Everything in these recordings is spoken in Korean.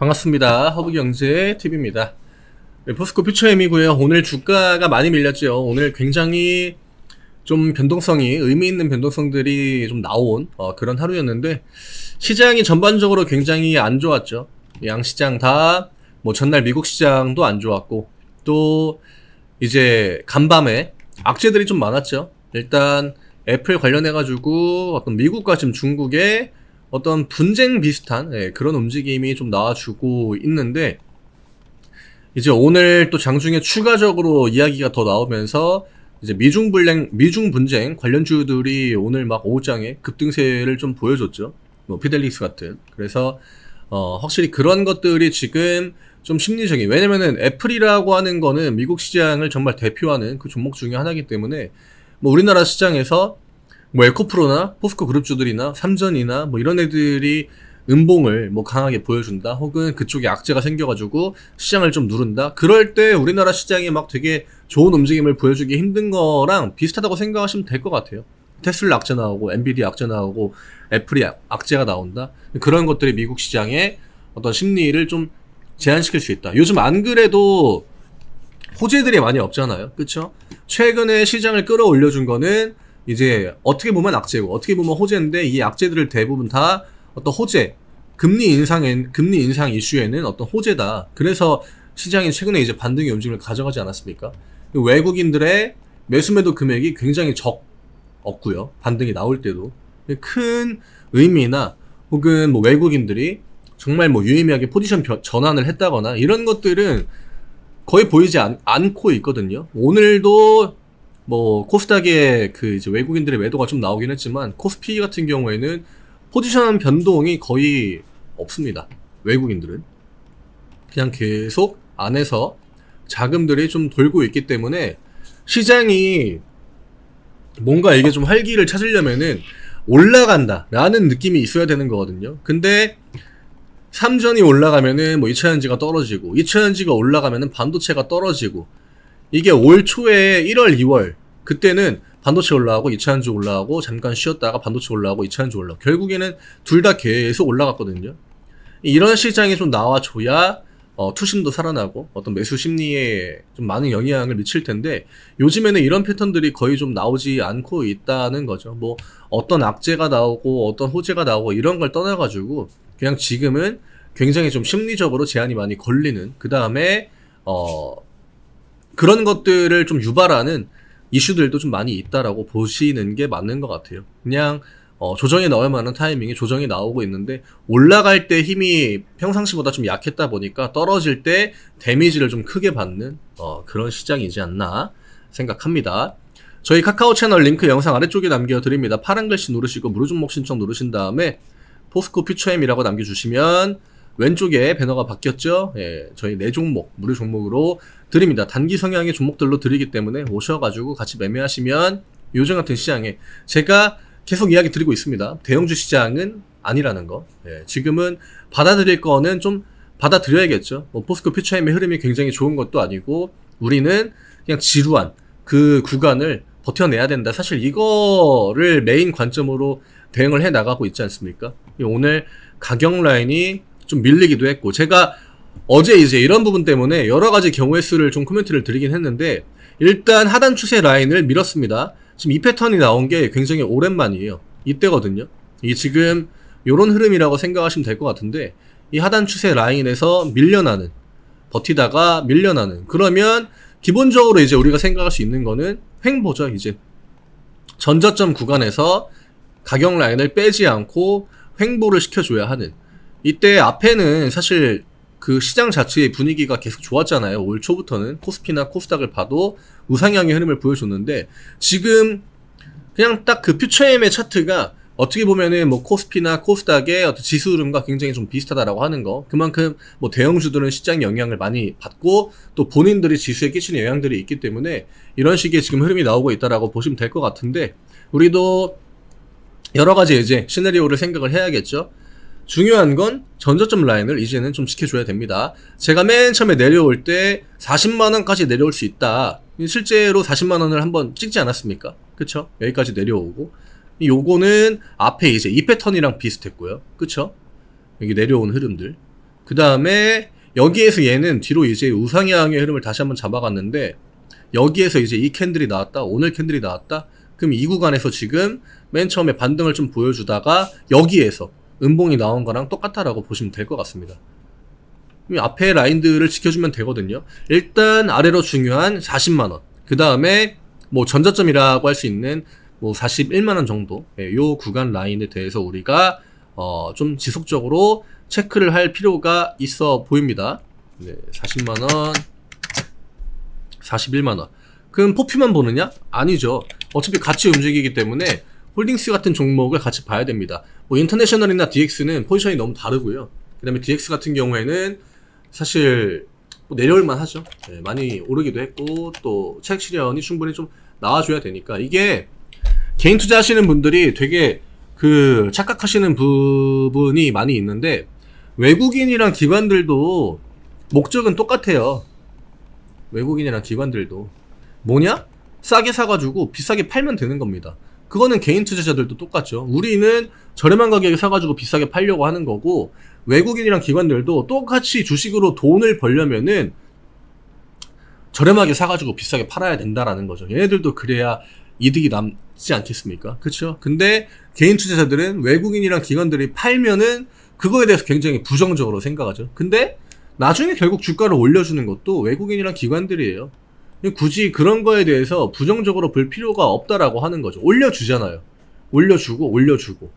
반갑습니다. 허브경제TV입니다. 포스코 퓨처엠이고요. 오늘 주가가 많이 밀렸죠. 오늘 굉장히 좀 변동성이 의미있는 변동성들이 좀 나온 그런 하루였는데, 시장이 전반적으로 굉장히 안 좋았죠. 양시장 다 전날 미국 시장도 안 좋았고, 또 이제 간밤에 악재들이 좀 많았죠. 일단 애플 관련해가지고 어떤 미국과 지금 중국의 어떤 분쟁 비슷한 그런 움직임이 좀 나와주고 있는데, 이제 오늘 또 장중에 추가적으로 이야기가 더 나오면서 이제 미중 분쟁 관련주들이 오늘 막 오후장에 급등세를 좀 보여줬죠. 피델릭스 같은. 그래서 확실히 그런 것들이 지금 좀 심리적인, 왜냐면은 애플이라고 하는 거는 미국 시장을 정말 대표하는 그 종목 중에 하나이기 때문에 우리나라 시장에서 에코프로나 포스코 그룹주들이나 삼전이나 이런 애들이 음봉을 강하게 보여준다, 혹은 그쪽에 악재가 생겨가지고 시장을 좀 누른다, 그럴 때 우리나라 시장이 막 되게 좋은 움직임을 보여주기 힘든 거랑 비슷하다고 생각하시면 될 것 같아요. 테슬라 악재 나오고 엔비디아 악재 나오고 애플이 악재가 나온다, 그런 것들이 미국 시장의 어떤 심리를 좀 제한시킬 수 있다. 요즘 안 그래도 호재들이 많이 없잖아요, 그쵸? 최근에 시장을 끌어올려준 거는 이제 어떻게 보면 악재고 어떻게 보면 호재인데, 이 악재들을 대부분 다 어떤 호재, 금리 인상 이슈에는 어떤 호재다. 그래서 시장이 최근에 이제 반등의 움직임을 가져가지 않았습니까? 외국인들의 매수매도 금액이 굉장히 적었고요. 반등이 나올 때도 큰 의미나, 혹은 외국인들이 정말 유의미하게 포지션 전환을 했다거나 이런 것들은 거의 보이지 않고 있거든요. 오늘도 코스닥에 이제 외국인들의 매도가 좀 나오긴 했지만, 코스피 같은 경우에는 포지션 변동이 거의 없습니다. 외국인들은 그냥 계속 안에서 자금들이 좀 돌고 있기 때문에, 시장이 뭔가 이게 좀 활기를 찾으려면은 올라간다 라는 느낌이 있어야 되는 거거든요. 근데 삼전이 올라가면은 2차전지가 떨어지고, 2차전지가 올라가면은 반도체가 떨어지고, 이게 올 초에 1월, 2월 그때는 반도체 올라가고 2차전지 올라가고, 잠깐 쉬었다가 반도체 올라가고 2차전지 올라가고, 결국에는 둘 다 계속 올라갔거든요. 이런 시장이 좀 나와줘야 투심도 살아나고 어떤 매수 심리에 좀 많은 영향을 미칠 텐데, 요즘에는 이런 패턴들이 거의 좀 나오지 않고 있다는 거죠. 어떤 악재가 나오고 어떤 호재가 나오고 이런 걸 떠나가지고, 그냥 지금은 굉장히 좀 심리적으로 제한이 많이 걸리는, 그 다음에 그런 것들을 좀 유발하는 이슈들도 좀 많이 있다라고 보시는 게 맞는 것 같아요. 그냥 조정이 나올 만한 타이밍에 조정이 나오고 있는데, 올라갈 때 힘이 평상시보다 좀 약했다 보니까 떨어질 때 데미지를 좀 크게 받는 그런 시장이지 않나 생각합니다. 저희 카카오 채널 링크 영상 아래쪽에 남겨드립니다. 파란 글씨 누르시고 무료 종목 신청 누르신 다음에 포스코 퓨처엠이라고 남겨주시면 왼쪽에 배너가 바뀌었죠? 예, 저희 4종목 무료 종목으로 드립니다. 단기 성향의 종목들로 드리기 때문에 오셔가지고 같이 매매하시면, 요즘 같은 시장에 제가 계속 이야기 드리고 있습니다. 대형주 시장은 아니라는 거. 예, 지금은 받아들일 거는 좀 받아들여야겠죠. 포스코 퓨처엠의 흐름이 굉장히 좋은 것도 아니고, 우리는 그냥 지루한 그 구간을 버텨내야 된다. 사실 이거를 메인 관점으로 대응을 해 나가고 있지 않습니까? 오늘 가격 라인이 좀 밀리기도 했고, 제가 어제 이제 이런 부분 때문에 여러 가지 경우의 수를 좀 코멘트를 드리긴 했는데, 일단 하단 추세 라인을 밀었습니다. 지금 이 패턴이 나온 게 굉장히 오랜만이에요. 이때거든요. 이게 지금 요런 흐름이라고 생각하시면 될 것 같은데, 이 하단 추세 라인에서 밀려나는, 버티다가 밀려나는, 그러면 기본적으로 이제 우리가 생각할 수 있는 거는 횡보죠. 이제 전저점 구간에서 가격 라인을 빼지 않고 횡보를 시켜줘야 하는, 이때 앞에는 사실 그 시장 자체의 분위기가 계속 좋았잖아요. 올 초부터는 코스피나 코스닥을 봐도 우상향의 흐름을 보여줬는데, 지금 그냥 딱 그 퓨처엠의 차트가 어떻게 보면은 코스피나 코스닥의 어떤 지수 흐름과 굉장히 좀 비슷하다라고 하는 거, 그만큼 대형주들은 시장 영향을 많이 받고 또 본인들이 지수에 끼치는 영향들이 있기 때문에 이런 식의 지금 흐름이 나오고 있다라고 보시면 될 것 같은데, 우리도 여러 가지 이제 시나리오를 생각을 해야겠죠. 중요한 건 전저점 라인을 이제는 좀 지켜줘야 됩니다. 제가 맨 처음에 내려올 때 40만원까지 내려올 수 있다, 실제로 40만원을 한번 찍지 않았습니까? 그쵸? 여기까지 내려오고, 요거는 앞에 이제 이 패턴이랑 비슷했고요. 그쵸? 여기 내려온 흐름들. 그 다음에 여기에서 얘는 뒤로 이제 우상향의 흐름을 다시 한번 잡아갔는데, 여기에서 이제 이 캔들이 나왔다, 오늘 캔들이 나왔다. 그럼 이 구간에서 지금 맨 처음에 반등을 좀 보여주다가 여기에서 음봉이 나온 거랑 똑같다라고 보시면 될 것 같습니다. 앞에 라인들을 지켜주면 되거든요. 일단 아래로 중요한 40만원, 그 다음에 뭐 전저점이라고 할 수 있는 뭐 41만원 정도, 요 구간 라인에 대해서 우리가 좀 지속적으로 체크를 할 필요가 있어 보입니다. 네, 40만원, 41만원. 그럼 포피만 보느냐? 아니죠. 어차피 같이 움직이기 때문에 홀딩스 같은 종목을 같이 봐야 됩니다. 뭐 인터내셔널이나 DX는 포지션이 너무 다르고요. 그 다음에 DX 같은 경우에는 사실 뭐 내려올만 하죠. 네, 많이 오르기도 했고 또 차익 실현이 충분히 좀 나와줘야 되니까. 이게 개인 투자 하시는 분들이 되게 그 착각하시는 부분이 많이 있는데, 외국인이랑 기관들도 목적은 똑같아요. 외국인이랑 기관들도 뭐냐? 싸게 사가지고 비싸게 팔면 되는 겁니다. 그거는 개인 투자자들도 똑같죠. 우리는 저렴한 가격에 사가지고 비싸게 팔려고 하는 거고, 외국인이랑 기관들도 똑같이 주식으로 돈을 벌려면은 저렴하게 사가지고 비싸게 팔아야 된다라는 거죠. 얘네들도 그래야 이득이 남지 않겠습니까? 그쵸? 근데 개인 투자자들은 외국인이랑 기관들이 팔면은 그거에 대해서 굉장히 부정적으로 생각하죠. 근데 나중에 결국 주가를 올려주는 것도 외국인이랑 기관들이에요. 굳이 그런 거에 대해서 부정적으로 볼 필요가 없다라고 하는 거죠. 올려주잖아요. 올려주고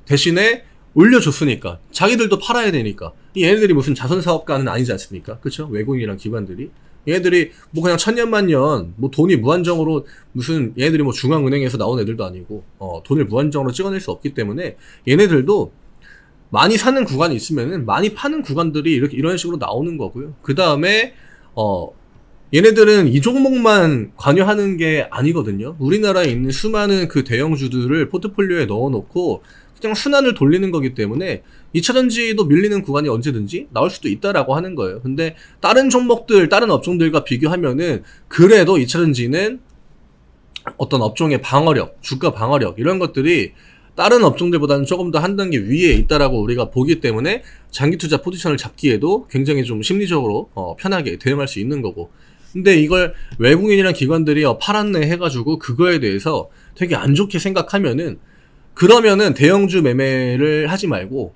대신에 올려줬으니까 자기들도 팔아야 되니까. 얘네들이 무슨 자선사업가는 아니지 않습니까? 그쵸? 외국인이랑 기관들이 얘네들이 뭐 그냥 천년만년 뭐 돈이 무한정으로, 무슨 얘네들이 뭐 중앙은행에서 나온 애들도 아니고 돈을 무한정으로 찍어낼 수 없기 때문에 얘네들도 많이 사는 구간이 있으면은 많이 파는 구간들이 이렇게 이런 식으로 나오는 거고요. 그 다음에 얘네들은 이 종목만 관여하는 게 아니거든요. 우리나라에 있는 수많은 그 대형주들을 포트폴리오에 넣어놓고 그냥 순환을 돌리는 거기 때문에 2차전지도 밀리는 구간이 언제든지 나올 수도 있다라고 하는 거예요. 근데 다른 종목들, 다른 업종들과 비교하면은 그래도 2차전지는 어떤 업종의 방어력, 주가 방어력 이런 것들이 다른 업종들보다는 조금 더 한 단계 위에 있다라고 우리가 보기 때문에 장기 투자 포지션을 잡기에도 굉장히 좀 심리적으로 편하게 대응할 수 있는 거고. 근데 이걸 외국인이랑 기관들이 팔았네 해가지고 그거에 대해서 되게 안 좋게 생각하면은, 그러면은 대형주 매매를 하지 말고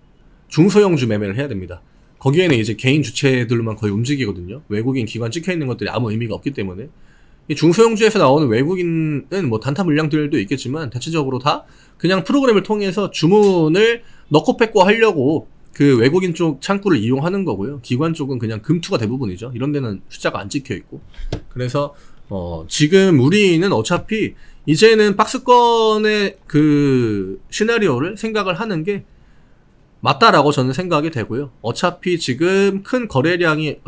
중소형주 매매를 해야 됩니다. 거기에는 이제 개인 주체들로만 거의 움직이거든요. 외국인 기관 찍혀있는 것들이 아무 의미가 없기 때문에. 이 중소형주에서 나오는 외국인은 뭐 단타 물량들도 있겠지만 대체적으로 다 그냥 프로그램을 통해서 주문을 넣고 뺏고 하려고 그 외국인 쪽 창구를 이용하는 거고요. 기관 쪽은 그냥 금투가 대부분이죠. 이런 데는 숫자가 안 찍혀 있고. 그래서 지금 우리는 어차피 이제는 박스권의 그 시나리오를 생각을 하는 게 맞다라고 저는 생각이 되고요. 어차피 지금 큰 거래량이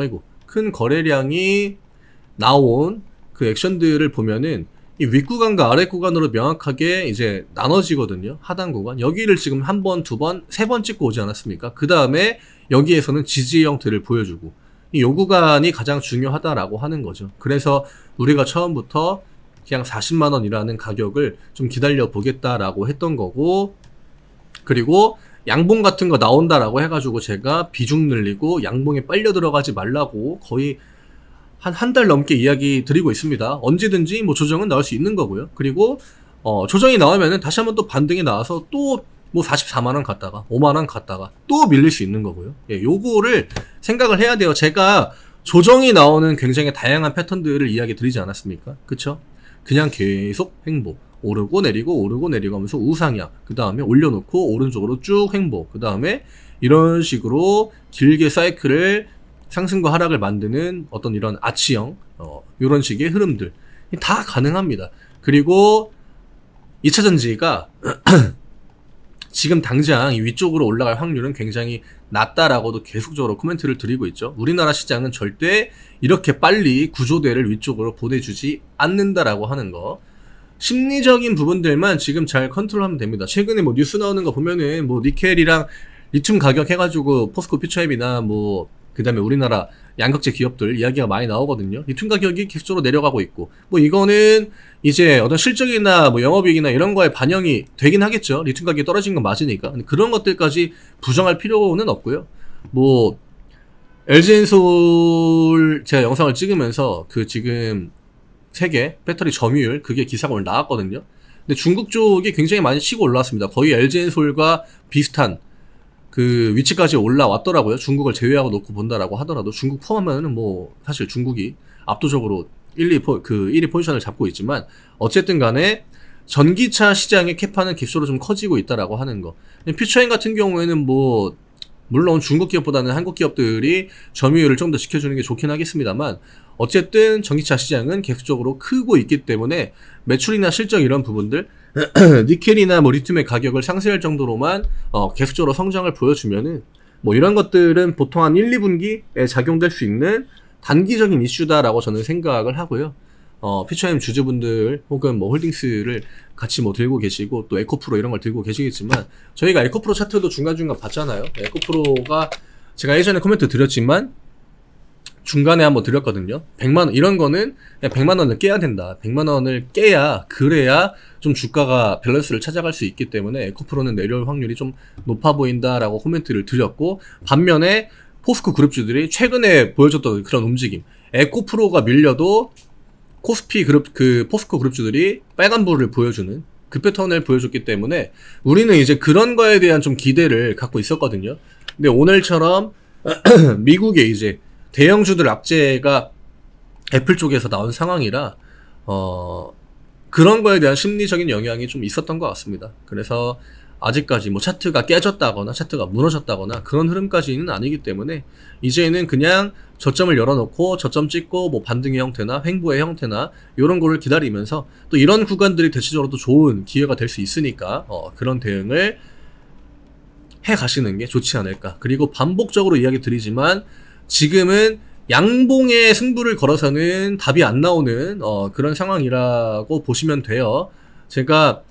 나온 그 액션들을 보면은 이 윗구간과 아랫구간으로 명확하게 이제 나눠지거든요. 하단 구간. 여기를 지금 한 번, 두 번, 세 번 찍고 오지 않았습니까? 그 다음에 여기에서는 지지 형태를 보여주고, 이 구간이 가장 중요하다라고 하는 거죠. 그래서 우리가 처음부터 그냥 40만원이라는 가격을 좀 기다려 보겠다라고 했던 거고, 그리고 양봉 같은 거 나온다라고 해가지고 제가 비중 늘리고 양봉에 빨려 들어가지 말라고 거의 한 달 넘게 이야기 드리고 있습니다. 언제든지 뭐 조정은 나올 수 있는 거고요. 그리고 조정이 나오면은 다시 한번 또 반등이 나와서 또 뭐 44만원 갔다가 5만원 갔다가 또 밀릴 수 있는 거고요. 예, 요거를 생각을 해야 돼요. 제가 조정이 나오는 굉장히 다양한 패턴들을 이야기 드리지 않았습니까? 그쵸? 그냥 계속 횡보, 오르고 내리고 하면서 우상향, 그 다음에 올려놓고 오른쪽으로 쭉 횡보, 그 다음에 이런 식으로 길게 사이클을 상승과 하락을 만드는 어떤 이런 아치형, 이런 식의 흐름들 다 가능합니다. 그리고 2차전지가 지금 당장 위쪽으로 올라갈 확률은 굉장히 낮다라고도 계속적으로 코멘트를 드리고 있죠. 우리나라 시장은 절대 이렇게 빨리 구조대를 위쪽으로 보내주지 않는다라고 하는 거. 심리적인 부분들만 지금 잘 컨트롤하면 됩니다. 최근에 뭐 뉴스 나오는 거 보면은 뭐 니켈이랑 리튬 가격 해가지고 포스코 퓨처앱이나 뭐 그 다음에 우리나라 양극재 기업들 이야기가 많이 나오거든요. 리튬 가격이 계속적으로 내려가고 있고, 뭐 이거는 이제 어떤 실적이나 뭐 영업이익이나 이런 거에 반영이 되긴 하겠죠. 리튬 가격이 떨어진 건 맞으니까. 근데 그런 것들까지 부정할 필요는 없고요. 뭐 LG엔솔 제가 영상을 찍으면서 그 지금 세계 배터리 점유율 그게 기사가 오늘 나왔거든요. 근데 중국 쪽이 굉장히 많이 치고 올라왔습니다. 거의 LG엔솔과 비슷한 그 위치까지 올라왔더라고요. 중국을 제외하고 놓고 본다라고 하더라도 중국 포함하면은 뭐 사실 중국이 압도적으로 1위 포지션을 잡고 있지만 어쨌든 간에 전기차 시장의 캐파는 객수로 좀 커지고 있다라고 하는 거. 퓨처인 같은 경우에는 뭐 물론 중국 기업보다는 한국 기업들이 점유율을 좀 더 지켜주는 게 좋긴 하겠습니다만 어쨌든 전기차 시장은 계속적으로 크고 있기 때문에 매출이나 실적 이런 부분들 니켈이나 뭐 리튬의 가격을 상쇄할 정도로만 계속적으로 성장을 보여주면은 뭐 이런 것들은 보통 한 1, 2분기에 작용될 수 있는 단기적인 이슈다라고 저는 생각을 하고요. 퓨처엠 주주분들 혹은 뭐 홀딩스를 같이 뭐 들고 계시고 또 에코프로 이런 걸 들고 계시겠지만 저희가 에코프로 차트도 중간중간 봤잖아요. 에코프로가 제가 예전에 코멘트 드렸지만 중간에 한번 드렸거든요. 100만원 이런 거는 100만원을 깨야 된다. 100만원을 깨야 그래야 좀 주가가 밸런스를 찾아갈 수 있기 때문에 에코프로는 내려올 확률이 좀 높아 보인다라고 코멘트를 드렸고 반면에 포스코 그룹주들이 최근에 보여줬던 그런 움직임 에코프로가 밀려도 코스피 그룹 포스코 그룹주들이 빨간불을 보여주는 그 패턴을 보여줬기 때문에 우리는 이제 그런 거에 대한 좀 기대를 갖고 있었거든요. 근데 오늘처럼 미국의 이제 대형주들 악재가 애플 쪽에서 나온 상황이라 그런 거에 대한 심리적인 영향이 좀 있었던 것 같습니다. 그래서 아직까지 뭐 차트가 깨졌다거나 차트가 무너졌다거나 그런 흐름까지는 아니기 때문에 이제는 그냥 저점을 열어놓고 저점 찍고 뭐 반등의 형태나 횡보의 형태나 이런 거를 기다리면서 또 이런 구간들이 대체적으로 또 좋은 기회가 될 수 있으니까 그런 대응을 해 가시는 게 좋지 않을까. 그리고 반복적으로 이야기 드리지만 지금은 양봉의 승부를 걸어서는 답이 안 나오는 그런 상황이라고 보시면 돼요. 제가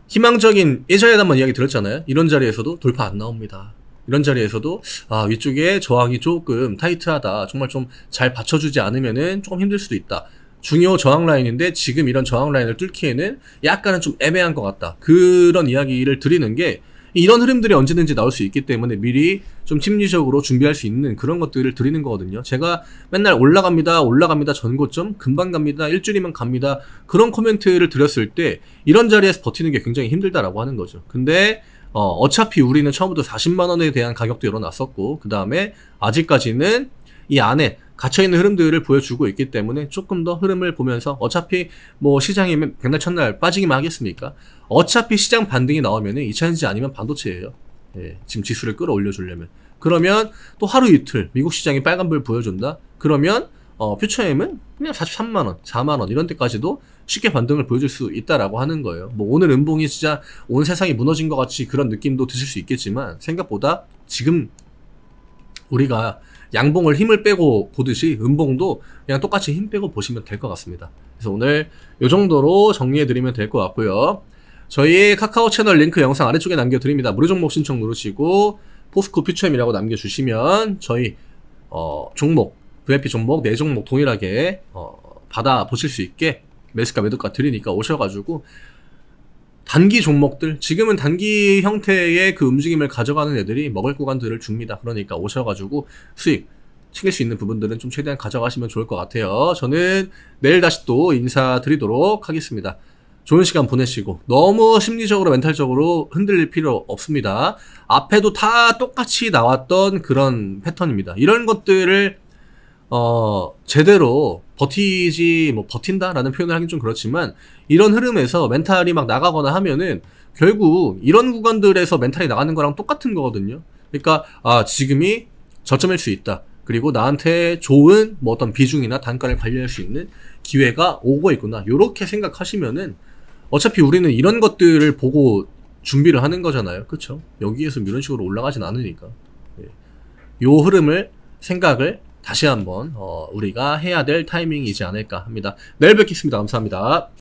희망적인 예전에 한번 이야기 들었잖아요. 이런 자리에서도 돌파 안 나옵니다. 이런 자리에서도 위쪽에 저항이 조금 타이트하다. 정말 좀 잘 받쳐주지 않으면은 조금 힘들 수도 있다. 중요 저항 라인인데 지금 이런 저항 라인을 뚫기에는 약간은 좀 애매한 것 같다. 그런 이야기를 드리는 게 이런 흐름들이 언제든지 나올 수 있기 때문에 미리 좀 심리적으로 준비할 수 있는 그런 것들을 드리는 거거든요. 제가 맨날 올라갑니다, 전고점, 금방 갑니다, 일주일이면 갑니다. 그런 코멘트를 드렸을 때 이런 자리에서 버티는 게 굉장히 힘들다라고 하는 거죠. 근데 어차피 우리는 처음부터 40만원에 대한 가격도 열어놨었고 그 다음에 아직까지는 이 안에 갇혀있는 흐름들을 보여주고 있기 때문에 조금 더 흐름을 보면서 어차피 뭐 시장이 백날 첫날 빠지기만 하겠습니까? 어차피 시장 반등이 나오면은 2차전지 아니면 반도체예요. 예, 지금 지수를 끌어올려 주려면. 그러면 또 하루 이틀 미국 시장이 빨간불 보여준다? 그러면 퓨처엠은 그냥 43만원, 4만원 이런 데까지도 쉽게 반등을 보여줄 수 있다라고 하는 거예요. 뭐 오늘 음봉이 진짜 온 세상이 무너진 것 같이 그런 느낌도 드실 수 있겠지만 생각보다 지금 우리가 양봉을 힘을 빼고 보듯이 음봉도 그냥 똑같이 힘 빼고 보시면 될 것 같습니다. 그래서 오늘 이 정도로 정리해드리면 될 것 같고요. 저희 카카오 채널 링크 영상 아래쪽에 남겨드립니다. 무료 종목 신청 누르시고 포스코 퓨처엠이라고 남겨주시면 저희 종목 VIP 종목 4종목 동일하게 받아보실 수 있게 매수가 매도가 드리니까 오셔가지고 단기 종목들 지금은 단기 형태의 그 움직임을 가져가는 애들이 먹을 구간들을 줍니다. 그러니까 오셔가지고 수익 챙길 수 있는 부분들은 좀 최대한 가져가시면 좋을 것 같아요. 저는 내일 다시 또 인사드리도록 하겠습니다. 좋은 시간 보내시고 너무 심리적으로 멘탈적으로 흔들릴 필요 없습니다. 앞에도 다 똑같이 나왔던 그런 패턴입니다. 이런 것들을 제대로 버틴다라는 표현을 하긴 좀 그렇지만 이런 흐름에서 멘탈이 막 나가거나 하면은 결국 이런 구간들에서 멘탈이 나가는 거랑 똑같은 거거든요. 그러니까 지금이 저점일 수 있다. 그리고 나한테 좋은 뭐 어떤 비중이나 단가를 관리할 수 있는 기회가 오고 있구나. 요렇게 생각하시면은 어차피 우리는 이런 것들을 보고 준비를 하는 거잖아요. 그쵸? 여기에서 이런 식으로 올라가진 않으니까. 요 흐름을 생각을 다시 한번 우리가 해야 될 타이밍이지 않을까 합니다. 내일 뵙겠습니다. 감사합니다.